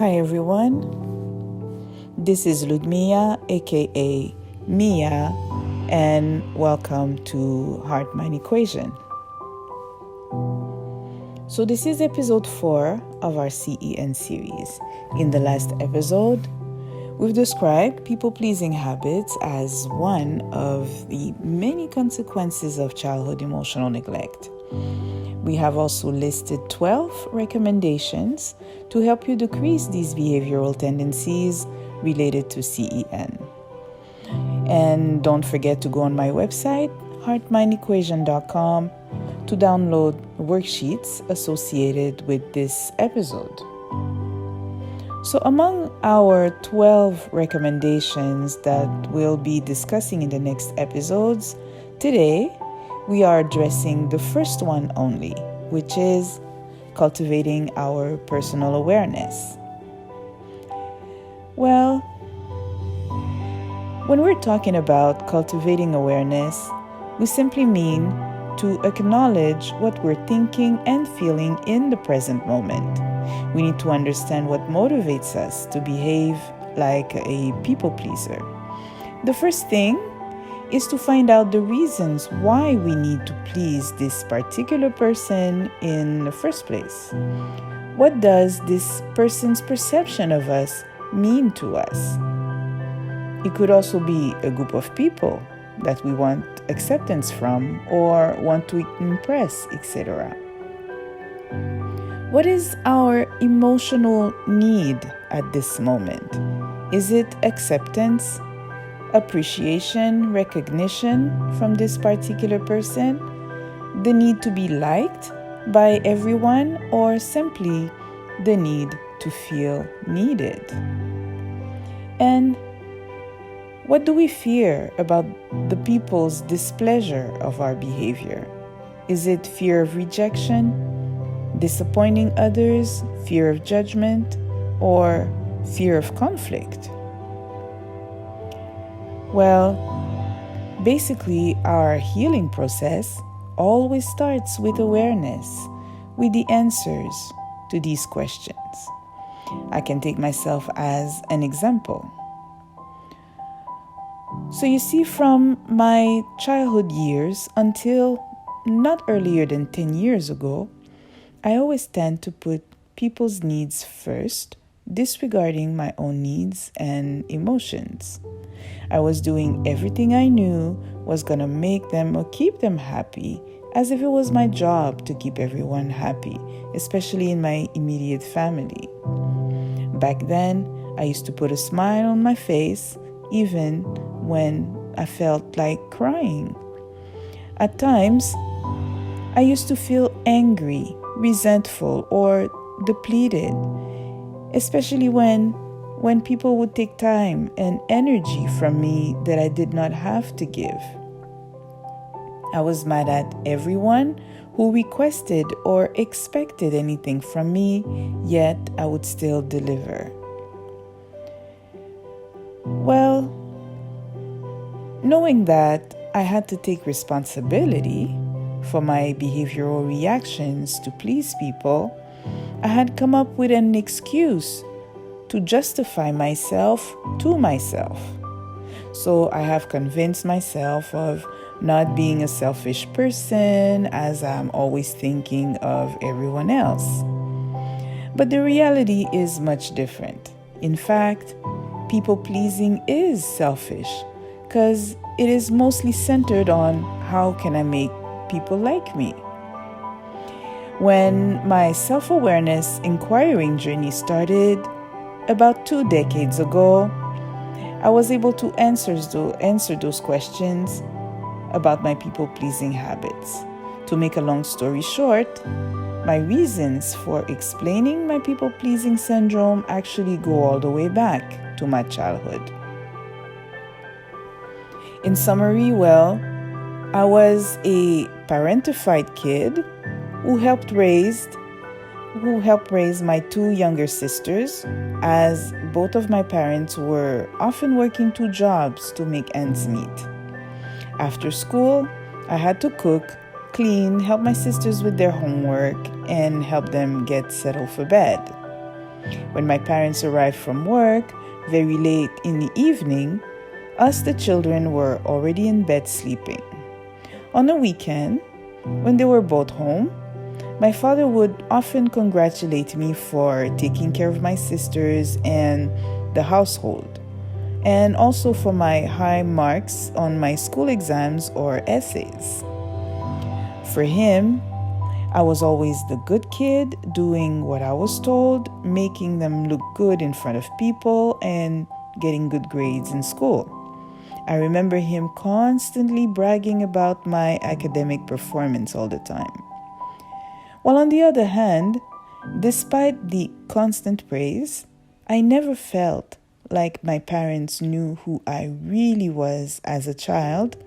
Hi everyone, this is Ludmilla aka Mia, and welcome to Heart Mind Equation. So this is episode 4 of our CEN series. In the last episode, we've described people-pleasing habits as one of the many consequences of childhood emotional neglect. We have also listed 12 recommendations to help you decrease these behavioral tendencies related to CEN. And don't forget to go on my website, heartmindequation.com, to download worksheets associated with this episode. So among our 12 recommendations that we'll be discussing in the next episodes, today we are addressing the first one only, which is cultivating our personal awareness. Well, when we're talking about cultivating awareness, we simply mean to acknowledge what we're thinking and feeling in the present moment. We need to understand what motivates us to behave like a people pleaser. The first thing is to find out the reasons why we need to please this particular person in the first place. What does this person's perception of us mean to us? It could also be a group of people that we want acceptance from or want to impress, etc. What is our emotional need at this moment? Is it acceptance, appreciation, recognition from this particular person, the need to be liked by everyone, or simply the need to feel needed? And what do we fear about the people's displeasure of our behavior? Is it fear of rejection, disappointing others, fear of judgment, or fear of conflict? Well, basically, our healing process always starts with awareness, with the answers to these questions. I can take myself as an example. So you see, from my childhood years until not earlier than 10 years ago, I always tend to put people's needs first, disregarding my own needs and emotions. I was doing everything I knew was going to make them or keep them happy, as if it was my job to keep everyone happy, especially in my immediate family. Back then, I used to put a smile on my face, even when I felt like crying. At times, I used to feel angry, resentful, or depleted, especially when people would take time and energy from me that I did not have to give. I was mad at everyone who requested or expected anything from me, yet I would still deliver. Well, knowing that I had to take responsibility for my behavioral reactions to please people, I had come up with an excuse to justify myself to myself. So I have convinced myself of not being a selfish person, as I'm always thinking of everyone else. But the reality is much different. In fact, people-pleasing is selfish, because it is mostly centered on how can I make people like me. When my self-awareness inquiring journey started about 2 decades ago, I was able to answer those questions about my people-pleasing habits. To make a long story short, my reasons for explaining my people-pleasing syndrome actually go all the way back to my childhood. In summary, well, I was a parentified kid who helped raise my 2 younger sisters, as both of my parents were often working 2 jobs to make ends meet. After school, I had to cook, clean, help my sisters with their homework, and help them get settled for bed. When my parents arrived from work very late in the evening, us, the children, were already in bed sleeping. On the weekend, when they were both home, my father would often congratulate me for taking care of my sisters and the household, and also for my high marks on my school exams or essays. For him, I was always the good kid, doing what I was told, making them look good in front of people, and getting good grades in school. I remember him constantly bragging about my academic performance all the time. While on the other hand, despite the constant praise, I never felt like my parents knew who I really was as a child,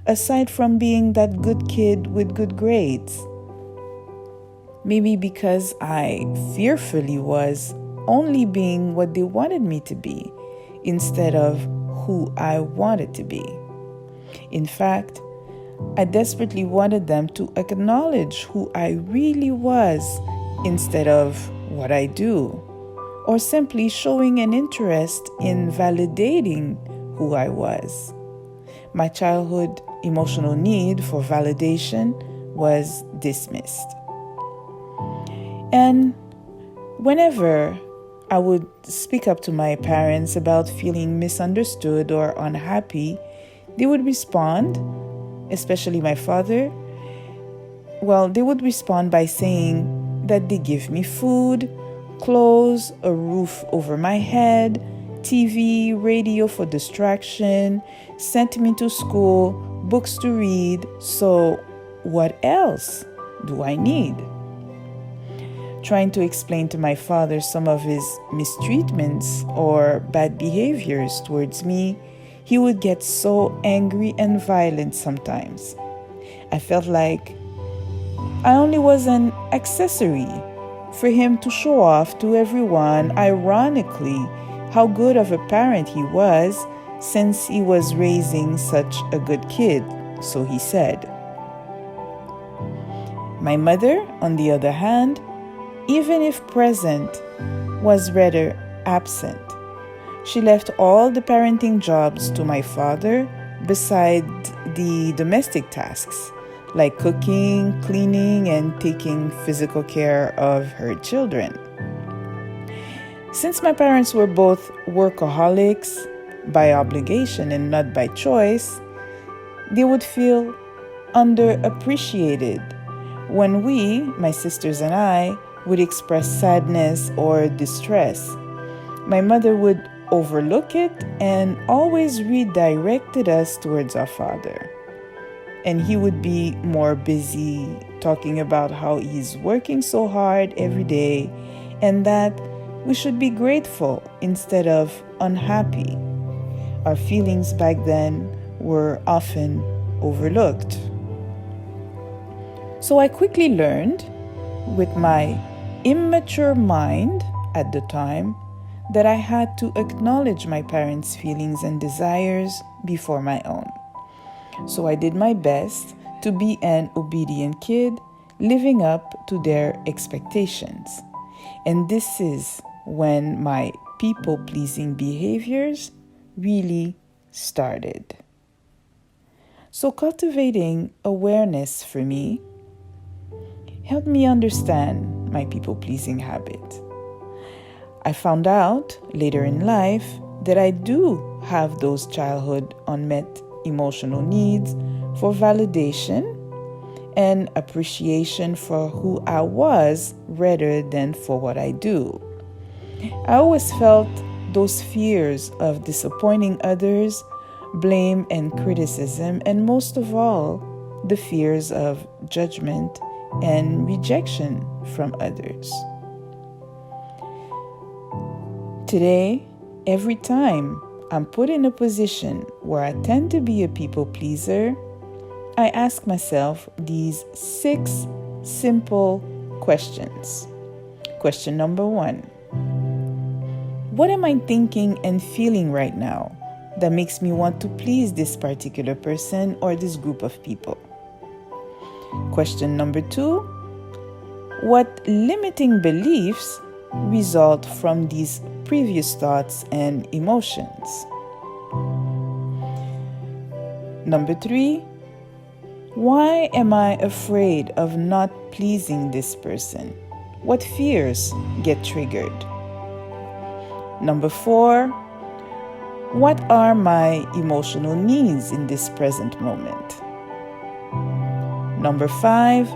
aside from being that good kid with good grades. Maybe because I fearfully was only being what they wanted me to be instead of who I wanted to be. In fact, I desperately wanted them to acknowledge who I really was instead of what I do, or simply showing an interest in validating who I was. My childhood emotional need for validation was dismissed. And whenever I would speak up to my parents about feeling misunderstood or unhappy, they would respond, especially my father, they would respond by saying that they give me food, clothes, a roof over my head, TV, radio for distraction, sent me to school, books to read, so what else do I need? Trying to explain to my father some of his mistreatments or bad behaviors towards me, he would get so angry and violent sometimes. I felt like I only was an accessory for him to show off to everyone, ironically, how good of a parent he was since he was raising such a good kid, so he said. My mother, on the other hand, even if present, was rather absent. She left all the parenting jobs to my father, beside the domestic tasks, like cooking, cleaning, and taking physical care of her children. Since my parents were both workaholics by obligation and not by choice, they would feel underappreciated when we, my sisters and I, would express sadness or distress. My mother would overlook it and always redirected us towards our father. And he would be more busy talking about how he's working so hard every day and that we should be grateful instead of unhappy. Our feelings back then were often overlooked. So I quickly learned, with my immature mind at the time, that I had to acknowledge my parents' feelings and desires before my own. So I did my best to be an obedient kid, living up to their expectations. And this is when my people-pleasing behaviors really started. So cultivating awareness for me helped me understand my people-pleasing habit. I found out later in life that I do have those childhood unmet emotional needs for validation and appreciation for who I was rather than for what I do. I always felt those fears of disappointing others, blame and criticism, and most of all, the fears of judgment and rejection from others. Today, every time I'm put in a position where I tend to be a people pleaser, I ask myself these 6 simple questions. Question number 1. What am I thinking and feeling right now that makes me want to please this particular person or this group of people? Question number 2. What limiting beliefs result from these previous thoughts and emotions. Number 3, why am I afraid of not pleasing this person? What fears get triggered? Number 4, what are my emotional needs in this present moment? Number 5,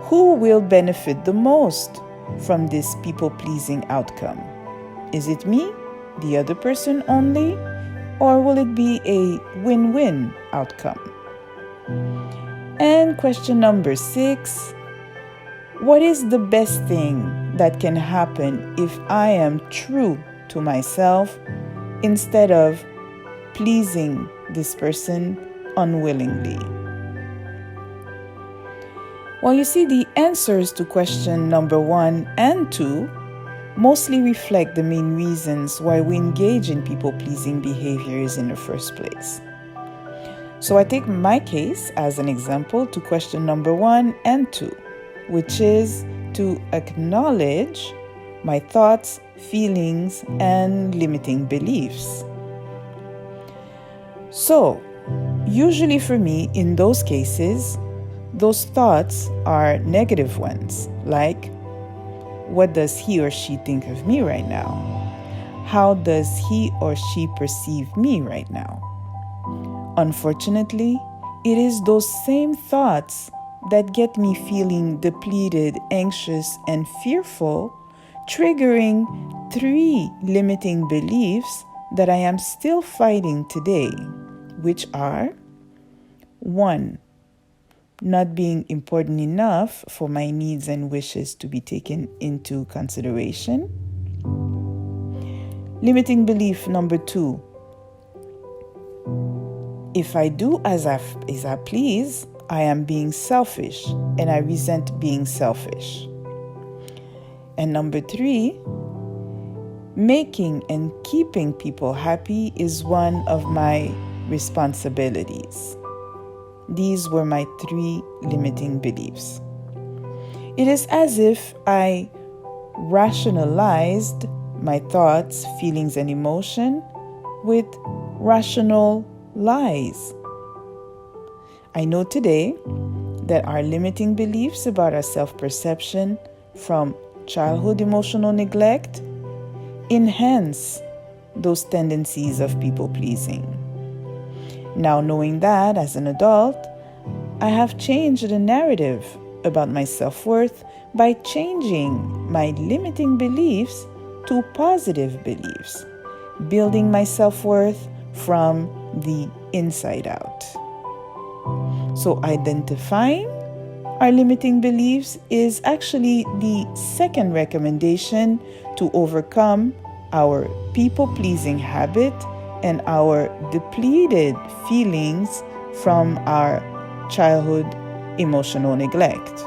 who will benefit the most from this people-pleasing outcome? Is it me, the other person only, or will it be a win-win outcome? And question number 6, what is the best thing that can happen if I am true to myself instead of pleasing this person unwillingly? Well, you see, the answers to question number 1 and 2 mostly reflect the main reasons why we engage in people-pleasing behaviors in the first place. So I take my case as an example to question number 1 and 2, which is to acknowledge my thoughts, feelings, and limiting beliefs. So, usually for me, in those cases, those thoughts are negative ones, like, what does he or she think of me right now? How does he or she perceive me right now? Unfortunately, it is those same thoughts that get me feeling depleted, anxious, and fearful, triggering 3 limiting beliefs that I am still fighting today, which are: 1, not being important enough for my needs and wishes to be taken into consideration. Limiting belief number 2, if I do as I please, I am being selfish, and I resent being selfish. And number 3, making and keeping people happy is one of my responsibilities. These were my 3 limiting beliefs. It is as if I rationalized my thoughts, feelings, and emotion with rational lies. I know today that our limiting beliefs about our self-perception from childhood emotional neglect enhance those tendencies of people-pleasing. Now, knowing that as an adult, I have changed the narrative about my self-worth by changing my limiting beliefs to positive beliefs, building my self-worth from the inside out. So identifying our limiting beliefs is actually the second recommendation to overcome our people-pleasing habit and our depleted feelings from our childhood emotional neglect.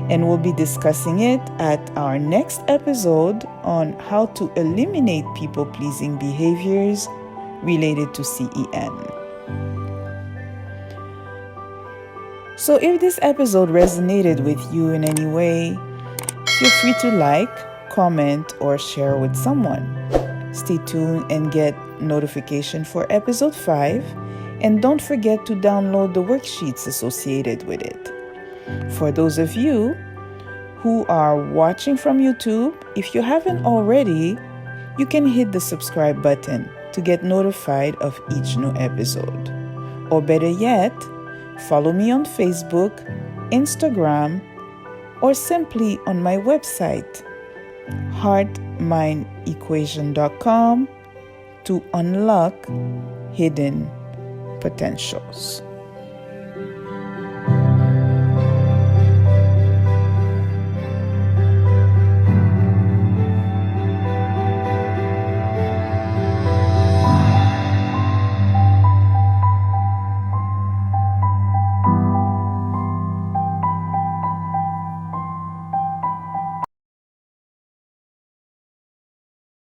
And we'll be discussing it at our next episode on how to eliminate people-pleasing behaviors related to CEN. So if this episode resonated with you in any way, feel free to like, comment, or share with someone. Stay tuned and get notification for episode 5, and don't forget to download the worksheets associated with it. For those of you who are watching from YouTube, if you haven't already, you can hit the subscribe button to get notified of each new episode. Or better yet, follow me on Facebook, Instagram, or simply on my website, heartmindequation.com, to unlock hidden potentials.